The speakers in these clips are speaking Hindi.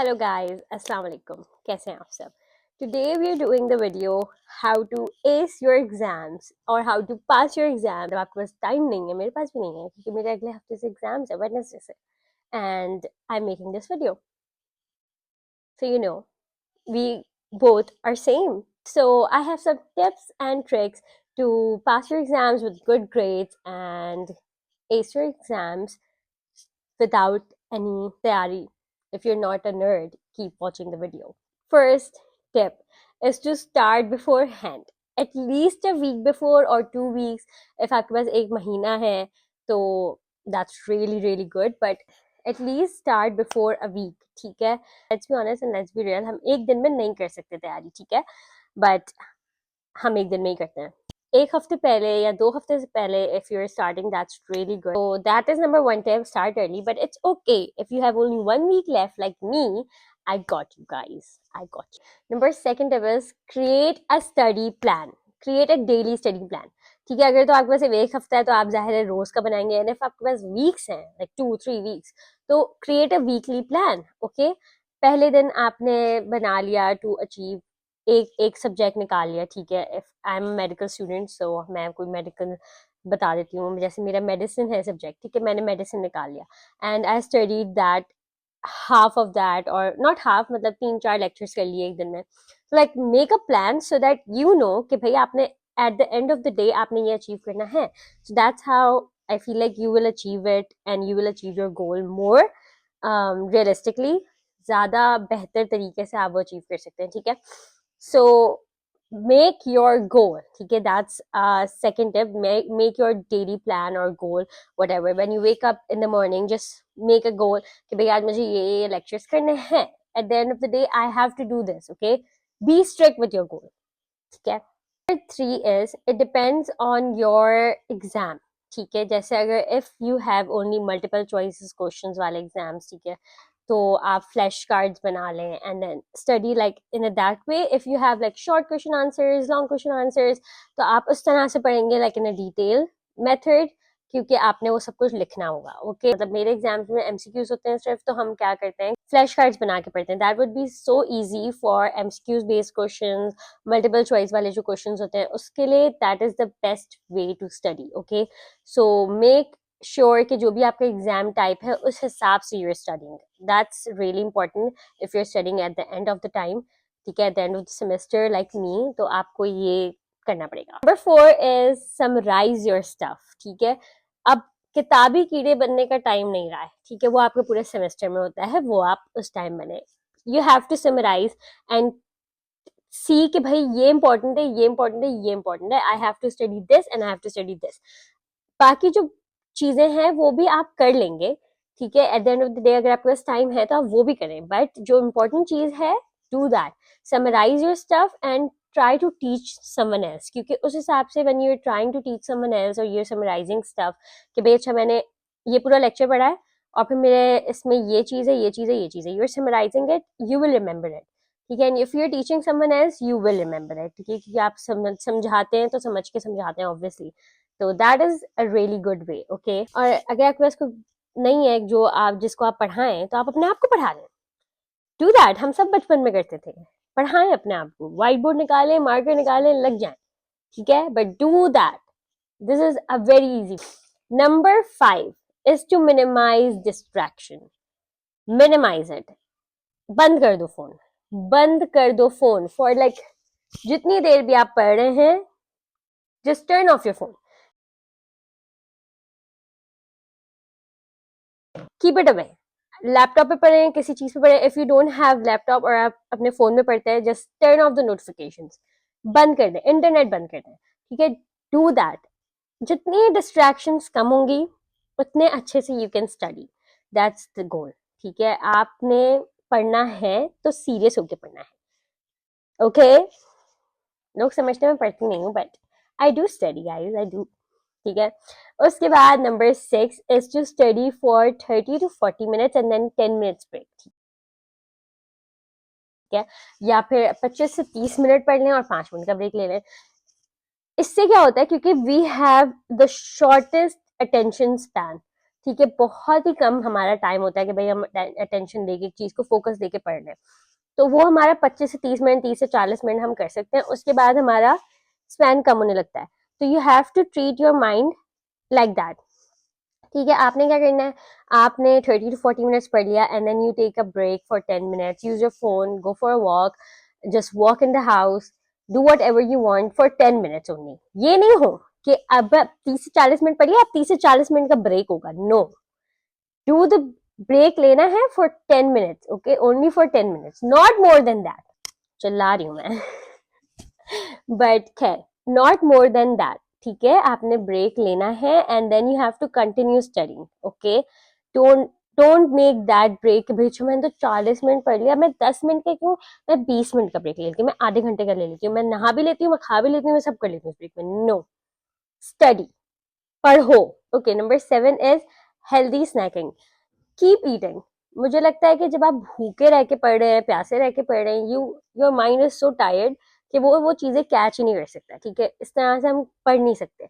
Hello guys, Assalamu alaikum. कैसे हैं आप सब? Today we are doing the video how to ace your exams or how to pass your exam. जब आपके पास टाइम नहीं है, मेरे पास भी नहीं है क्योंकि मेरे अगले हफ्ते से एग्जाम्स है, वेडनेसडे से, and I'm making this video. So you know, we both are same. So I have some tips and tricks to pass your exams with good grades and ace your exams without any tayari. If you're not a nerd, keep watching the video. First tip is to start beforehand. At least a week before or 2 weeks. If आपके पास एक महीना है तो that's really good. But at least start before a week. ठीक है? Let's be honest and let's be real. हम एक दिन में नहीं कर सकते तैयारी, ठीक है? But हम एक दिन में ही करते हैं. एक हफ्ते पहले या 2 हफ्ते से पहले if you're starting, that's really good. So that is number 1 tip, start early. But it's okay if you have only 1 week left like me. I got you guys, I got you. Number 2 tip is create a study plan. Create a daily study plan. ठीक है, अगर तो आपके पास एक हफ्ता है तो आप जाहिर है रोज का बनाएंगे, एंड इफ आपके पास वीक्स हैं like 2-3 weeks, तो create a weekly plan. Okay, पहले दिन आपने बना लिया to achieve एक सब्जेक्ट निकाल लिया, ठीक है. If I am medical student so मैं कोई मेडिकल बता देती हूँ, जैसे मेरा मेडिसिन है सब्जेक्ट, ठीक है, मैंने मेडिसिन निकाल लिया and I studied that, half of that और नॉट हाफ, मतलब 3-4 लेक्चर्स कर लिए एक दिन में. Like make a plan so that you know कि भाई आपने eight the end of the day आपने ये अचीव करना है. So that's how I feel like you will achieve it and you will achieve your goal more realistically. ज़्यादा बेहतर तरीके से आप वो अचीव कर सकते हैं, ठीक है. So make your goal, ठीक है, that's second tip. Make your daily plan or goal, whatever. When you wake up in the morning, just make a goal कि भाई आज मुझे ये lectures करने हैं. At the end of the day, I have to do this. Okay, be strict with your goal. ठीक है. Number 3 is it depends on your exam. ठीक है, जैसे अगर if you have only multiple choices questions वाले exams, ठीक है, तो आप फ्लैश कार्ड्स बना लें and then study like in that way. If you have like short question answers, long question answers, तो आप उस तरह से पढ़ेंगे like in a detail method, क्योंकि आपने वो सब कुछ लिखना होगा. ओके, मतलब मेरे एग्जाम्स में एमसीक्यूज होते हैं सिर्फ, तो हम क्या करते हैं, फ्लैश कार्ड्स बना के पढ़ते हैं. That would be so easy for MCQs based questions, multiple choice वाले जो क्वेश्चंस होते हैं उसके लिए. That is the best way to study. Okay, so make sure कि जो भी आपका एग्जाम टाइप है उस हिसाब से you're studying. That's really important if you're studying at the end of the time, ठीक है, at the end of the semester like me, तो आपको ये करना पड़ेगा. Number 4 is summarise your stuff. ठीक है, अब किताबी कीड़े बनने का टाइम नहीं रहा है, ठीक है, वो आपके पूरे सेमेस्टर में होता है, वो आप उस टाइम बने. You have to summarise and see कि भाई ये इंपॉर्टेंट है, ये इंपॉर्टेंट है, ये इंपॉर्टेंट है. I have to study this and I have to study this. बाकी जो चीजें हैं वो भी आप कर लेंगे, ठीक है, at the end of the day अगर आपके पास टाइम है तो आप वो भी करें. बट जो इम्पोर्टेंट चीज है, do that. Summarise your stuff and try to teach someone else, क्योंकि उस हिसाब से when you are trying to teach someone else और यू आर समराइजिंग स्टफ कि भाई अच्छा मैंने ये पूरा लेक्चर पढ़ा है और फिर मेरे इसमें ये चीज है, ये चीज है, ये चीज है, you are summarising it, you will remember it. ठीक है, and if you are teaching someone else you will remember it, ठीक है, क्योंकि आप समझाते हैं तो समझ के समझाते हैं ऑब्वियसली. तो that is a really good way. Okay, और अगर आपके पास कोई नहीं है जो आप जिसको आप पढ़ाएं तो आप अपने आप को पढ़ा लें. Do that. हम सब बचपन में करते थे, पढ़ाएं अपने आप को, व्हाइट बोर्ड निकालें, मार्कर निकालें, लग जाएं, ठीक है, but do that. This is a very easy. Number 5 is to minimise distraction. Minimise it. बंद कर दो फोन, बंद कर दो फोन फॉर लाइक जितनी देर भी आप पढ़ रहे हैं, just turn off your phone. Keep it away. Laptop पे पढ़ें, किसी चीज पे पढ़ें. If you don't have laptop और आप अपने फोन में पढ़ते हैं, just turn off the notifications, बंद कर दें, इंटरनेट बंद कर दें, ठीक है. Do that. जितनी डिस्ट्रैक्शंस कम होंगी उतने अच्छे से you can study. That's the goal, ठीक है. आपने पढ़ना है तो सीरियस होके पढ़ना है. ओके, लोग समझते मैं पढ़ती नहीं हूँ, but I do study guys, I do, ठीक है. उसके बाद number 6 is to study for 30 to 40 minutes and then 10 minutes break, ठीक है, या फिर 25 से 30 मिनट पढ़ लें और 5 मिनट का ब्रेक ले लें. इससे क्या होता है, क्योंकि we have the shortest attention span, ठीक है, बहुत ही कम हमारा टाइम होता है कि भाई हम अटेंशन देके एक चीज को फोकस देके पढ़ लें। तो वो हमारा 25 से 30 मिनट, 30 से 40 मिनट हम कर सकते हैं, उसके बाद हमारा स्पैन कम होने लगता है। तो you have to treat your mind like that. ठीक है, आपने क्या करना है, आपने 30 to 40 मिनट्स पढ़ लिया and then you take a break for 10 minutes, use your phone, go for a walk, just walk in the house, do whatever you want for 10 minutes only. ये नहीं हो कि अब 30 से 40 मिनट पढ़िए, अब 30 से 40 मिनट का ब्रेक होगा, नो, डू द ब्रेक लेना है for 10 minutes, okay, only for 10 minutes, not more than that. चिल्ला रही हूँ मैं बट खैर, नॉट मोर देन दैट। ठीक है, आपने ब्रेक लेना है and then you have to continue studying, okay. Don't don't make that break, भाई मैंने तो 40 मिनट पढ़ लिया, मैं 10 मिनट का क्यों, मैं 20 मिनट का ब्रेक ले लेती हूँ, मैं आधे घंटे का ले लेती हूँ, मैं नहा भी लेती हूँ, मैं खा भी लेती हूँ, मैं सब कर लेती हूँ ब्रेक में। नो, स्टडी, पढ़ो। Okay, number 7 is healthy snacking, keep eating. मुझे लगता है कि जब आप भूखे रह के पढ़ रहे हैं, प्यासे रह के पढ़ रहे हैं, your mind is so tired कि वो चीजें कैच ही नहीं कर सकता। ठीक है, इस तरह से हम पढ़ नहीं सकते।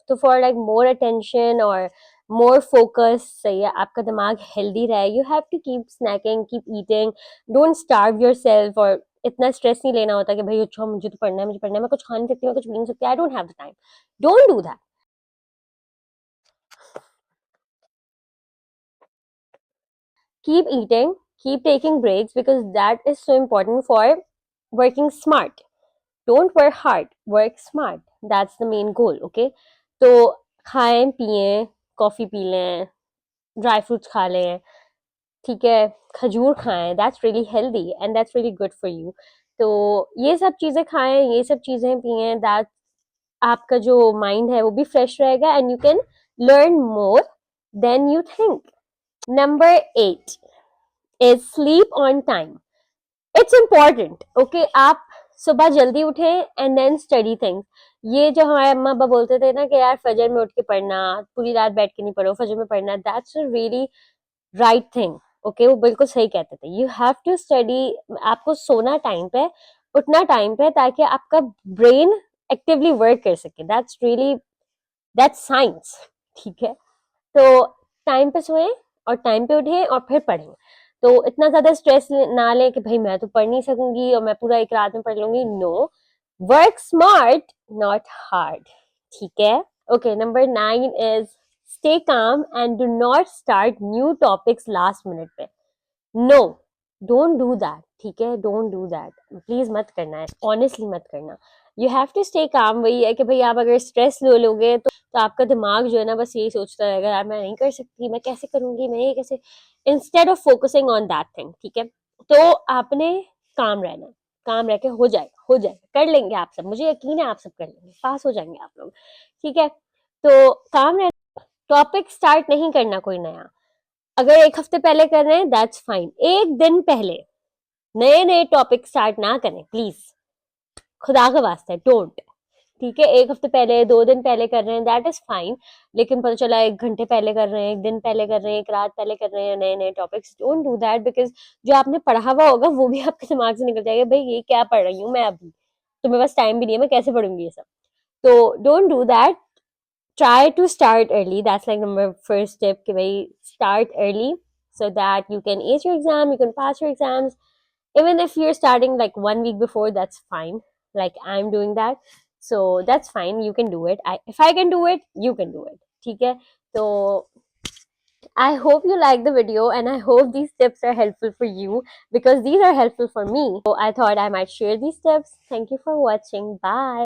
तो फॉर लाइक मोर अटेंशन और मोर फोकस, सही है, आपका दिमाग हेल्दी रहे, you have to keep snacking, keep eating, don't starve yourself. और इतना स्ट्रेस नहीं लेना होता कि भाई अच्छा मुझे तो पढ़ना है, मुझे पढ़ना है, मैं कुछ खा नहीं सकती, मैं कुछ पी नहीं सकती, I don't have the time. Don't do that. Keep eating, keep taking breaks, because that is so important for working smart. Don't work hard, work smart. That's the main goal, okay? तो खाएं पिएं, कॉफी पी लें, ड्राई फ्रूट्स खा लें, ठीक है, खजूर खाएं, that's really healthy and that's really good for you. तो ये सब चीज़ें खाएं, ये सब चीज़ें पिएं, दैट आपका जो माइंड है वो भी फ्रेश रहेगा and you can learn more than you think. Number 8 is sleep on time. It's important, okay. आप सुबह जल्दी उठे एंड देन स्टडी थिंग्स। ये जो हमारे अम्मा अब्बा बोलते थे ना कि यार फजर में उठ के पढ़ना, पूरी रात बैठ के नहीं पढ़ो, फजर में पढ़ना, that's a really right thing, okay. वो बिल्कुल सही कहते थे। You have to study. आपको सोना टाइम पे, उठना टाइम पे, ताकि आपका ब्रेन एक्टिवली वर्क कर सके। दैट्स रियली, दैट्स साइंस, ठीक है। तो टाइम पे सोएं और टाइम पे उठें और फिर पढ़ें। तो इतना ज्यादा स्ट्रेस ना लें कि भाई मैं तो पढ़ नहीं सकूंगी और मैं पूरा एक रात में पढ़ लूंगी। No, work smart not hard, ठीक है। Okay, number 9 is stay calm and do not start new topics last minute पे। नो, डोंट डू दैट, ठीक है, डोंट डू दैट, प्लीज मत करना है, ऑनेस्टली मत करना। You have to stay calm. वही है कि भाई आप अगर स्ट्रेस ले लोगे तो आपका दिमाग जो है ना बस यही सोचता रहेगा, यार मैं नहीं कर सकती, मैं कैसे करूंगी, मैं ये कैसे, instead of focusing on that thing, ठीक है। तो आपने काम रहना, काम रह के हो जाएगा, हो जाएगा, कर लेंगे आप सब, मुझे यकीन है आप सब कर लेंगे, पास हो जाएंगे आप लोग, ठीक है। तो काम रहना, टॉपिक स्टार्ट नहीं करना कोई नया। अगर एक हफ्ते पहले कर रहे हैं दैट्स फाइन, एक दिन पहले नए नए टॉपिक स्टार्ट ना करें प्लीज, खुदा का वास्ता है, डोंट। ठीक है, एक हफ्ते पहले, 2 दिन पहले कर रहे हैं दैट इज फाइन, लेकिन पता चला 1 घंटे पहले कर रहे हैं, एक दिन पहले कर रहे हैं, एक रात पहले कर रहे हैं नए नए topics, don't do that. Because जो आपने पढ़ा हुआ होगा वो भी आपके दिमाग से निकल जाएगा, भाई ये क्या पढ़ रही हूँ मैं अभी, तो मेरे पास टाइम भी नहीं है, मैं कैसे पढ़ूंगी ये सब। तो don't do that, try to start early. That's like number first step, कि भाई start early so that you can ace your exam, you can pass your exams. Even if you're starting like 1 week before, that's fine, like I'm doing that, so that's fine, you can do it. If I can do it, you can do it, ठीक है। तो I hope you like the video and I hope these tips are helpful for you, because these are helpful for me, so I thought I might share these tips. Thank you for watching. Bye.